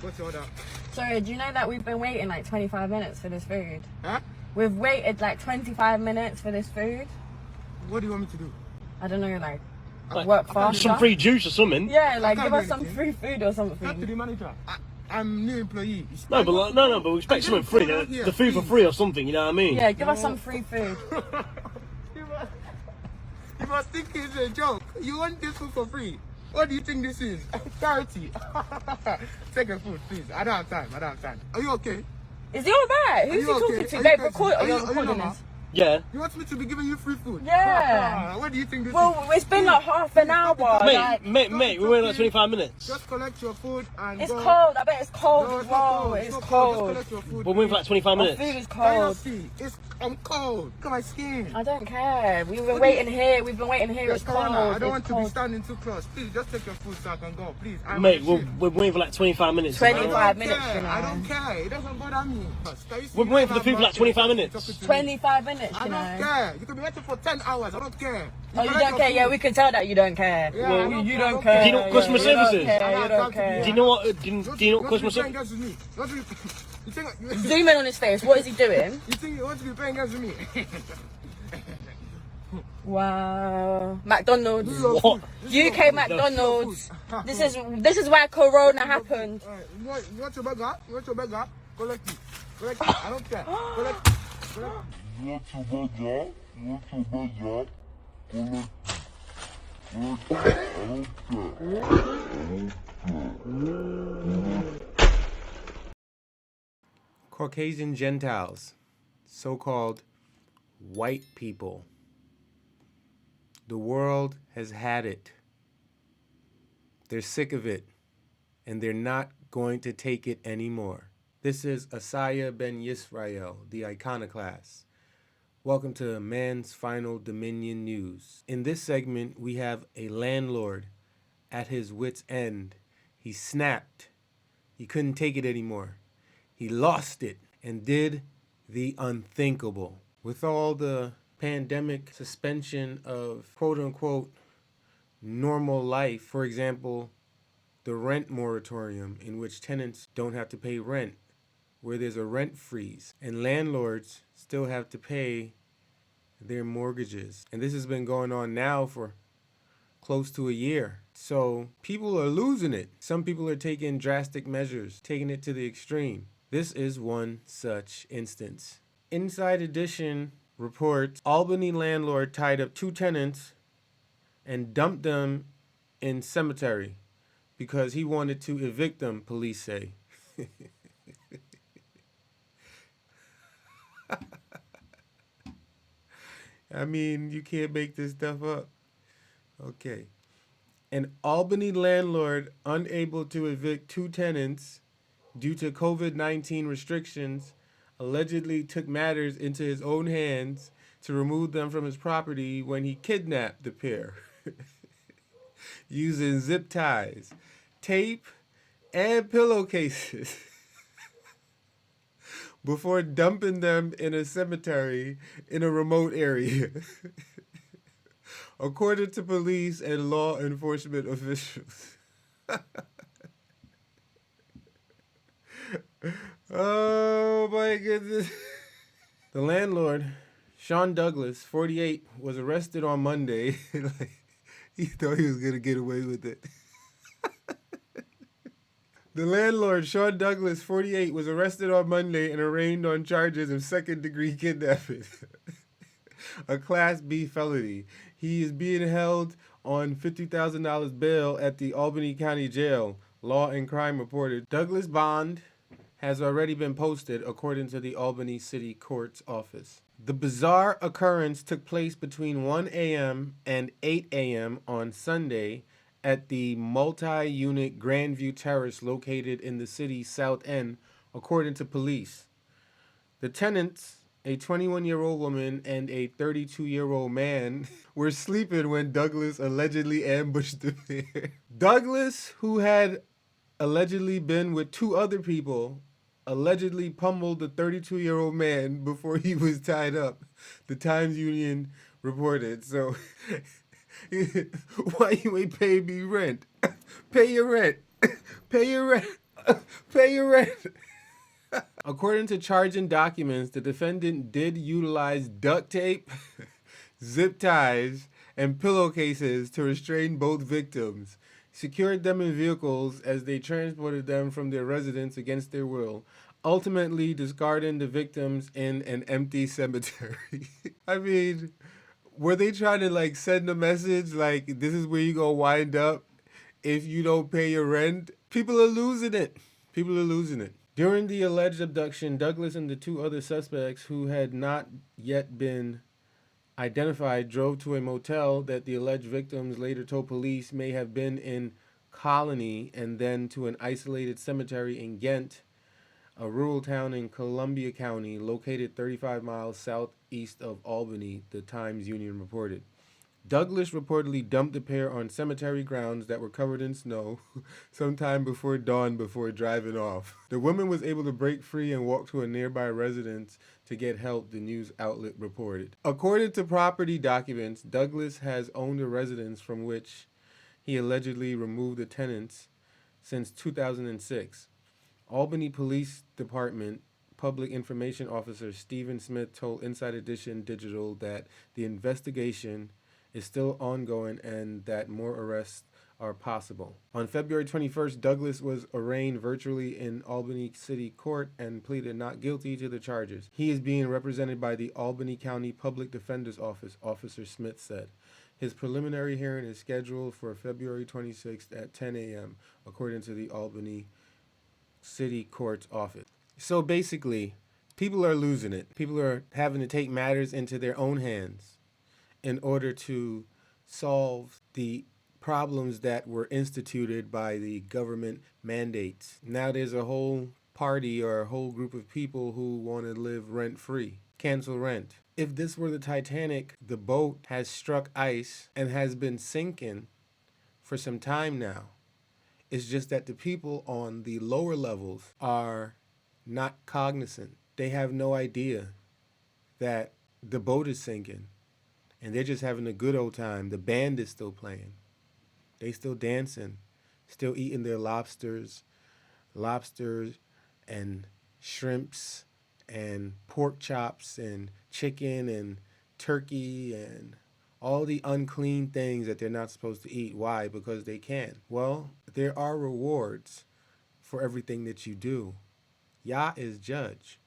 What's your order? Sorry, do you know that we've been waiting like 25 minutes for this food? Huh? We've waited like 25 minutes for this food. What do you want me to do? I don't know, like work faster. Some free juice or something. Yeah, like can't give do us some anything. free food or Talk to something. the manager. I'm new employee. No, but we expect something free. The food for free or something. You know what I mean? Yeah, give us some free food. You must think it's a joke. You want this food for free? What do you think this is? Charity. Take a food, please. I don't have time. Are you okay? Is he alright? Who's he talking okay? to? Are Babe, you record. Are you normal? recording this? Yeah. You want me to be giving you free food? Yeah. What do you think this is? Well, it's been like half an hour. Mate, we're waiting like 25 minutes. Just collect your food and It's go. cold. I bet it's cold. No, it's Whoa, not cold. it's not cold. Just collect your food. We're waiting for like 25 My minutes. food is Can you not cold. see? I'm cold. Look at my skin. I don't care. We've been waiting here. We've been waiting here. Yes, It's cold. I don't want It's to be cold. standing too close. Please, just take your food so I can go. Please. Mate, we're waiting for like 25 minutes. 25 minutes, you know. I don't care. It doesn't bother me. We're waiting for the food for like 25 minutes. 25 minutes, I you know. don't care. You could be waiting for 10 hours. I don't care. Oh, you collect don't your care? food. Yeah, we can tell that you don't care. Yeah, Well, I don't you care, I don't don't care. care. Do you know what customer you service don't is? care, I You don't don't have to care. be- Do you know what? Do you know what customer service? Against me. You think Zoom in on his face. What is he doing? you think you want to be playing against me? Wow. McDonald's. What? UK McDonald's. This is why Corona happened. Alright, you want your burger? You want your burger? Collect it. Collect it. I don't care. Collect it. Collect it. Caucasian Gentiles, so-called white people. The world has had it. They're sick of it, and they're not going to take it anymore. This is AsaYHWH Ben Yisrael, the iconoclast. Welcome to Man's Final Dominion News. In this segment, we have a landlord at his wit's end. He snapped. He couldn't take it anymore. He lost it and did the unthinkable. With all the pandemic suspension of quote-unquote normal life, for example, the rent moratorium in which tenants don't have to pay rent, where there's a rent freeze, and landlords still have to pay their mortgages. And this has been going on now for close to a year. So people are losing it. Some people are taking drastic measures, taking it to the extreme. This is one such instance. Inside Edition reports Albany landlord tied up 2 tenants and dumped them in cemetery because he wanted to evict them, police say. I mean, you can't make this stuff up. Okay. An Albany landlord unable to evict 2 tenants due to COVID-19 restrictions allegedly took matters into his own hands to remove them from his property when he kidnapped the pair using zip ties, tape, and pillowcases before dumping them in a cemetery in a remote area. According to police and law enforcement officials. Oh my goodness. The landlord, Sean Douglas, 48, was arrested on Monday. He thought he was going to get away with it. The landlord, Sean Douglas, 48, was arrested on Monday and arraigned on charges of second-degree kidnapping, a Class B felony. He is being held on $50,000 bail at the Albany County Jail, Law and Crime reported. Douglas' bond has already been posted, according to the Albany City Court's office. The bizarre occurrence took place between 1 a.m. and 8 a.m. on Sunday at the multi-unit Grandview Terrace located in the city's South End, according to police. The tenants, a 21-year-old woman and a 32-year-old man, were sleeping when Douglas allegedly ambushed the pair. Douglas, who had allegedly been with 2 other people, allegedly pummeled the 32-year-old man before he was tied up, the Times Union reported. So, why you ain't paying me rent? Pay your rent. Pay your rent. Pay your rent. According to charging documents, the defendant did utilize duct tape, zip ties, and pillowcases to restrain both victims, secured them in vehicles as they transported them from their residence against their will, ultimately discarding the victims in an empty cemetery. I mean, were they trying to like send a message like this is where you gonna wind up if you don't pay your rent? People are losing it. People are losing it. During the alleged abduction, Douglas and the two other suspects who had not yet been identified drove to a motel that the alleged victims later told police may have been in Colony, and then to an isolated cemetery in Ghent, a rural town in Columbia County located 35 miles southeast of Albany, the Times-Union reported. Douglas reportedly dumped the pair on cemetery grounds that were covered in snow sometime before dawn before driving off. The woman was able to break free and walk to a nearby residence to get help, the news outlet reported. According to property documents, Douglas has owned a residence from which he allegedly removed the tenants since 2006. Albany Police Department Public Information Officer Stephen Smith told Inside Edition Digital that the investigation is still ongoing and that more arrests are possible. On February 21st, Douglas was arraigned virtually in Albany City Court and pleaded not guilty to the charges. He is being represented by the Albany County Public Defender's Office, Officer Smith said. His preliminary hearing is scheduled for February 26th at 10 a.m., according to the Albany City Court's office. So basically, people are losing it. People are having to take matters into their own hands in order to solve the problems that were instituted by the government mandates. Now there's a whole party or a whole group of people who want to live rent-free, cancel rent. If this were the Titanic, the boat has struck ice and has been sinking for some time now. It's just that the people on the lower levels are not cognizant. They have no idea that the boat is sinking. And they're just having a good old time. The band is still playing. They still dancing, still eating their lobsters and shrimps and pork chops and chicken and turkey and all the unclean things that they're not supposed to eat. Why? Because they can. Well, there are rewards for everything that you do. Yah is judge.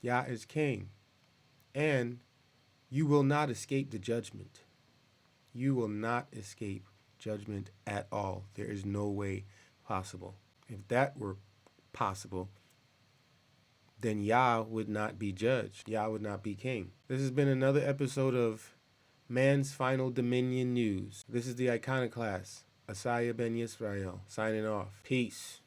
Yah is king. And you will not escape the judgment. You will not escape judgment at all. There is no way possible. If that were possible, then Yah would not be judge. Yah would not be king. This has been another episode of Man's Final Dominion News. This is the Iconoclast, AsaYHWH Ben Yisrael, signing off. Peace.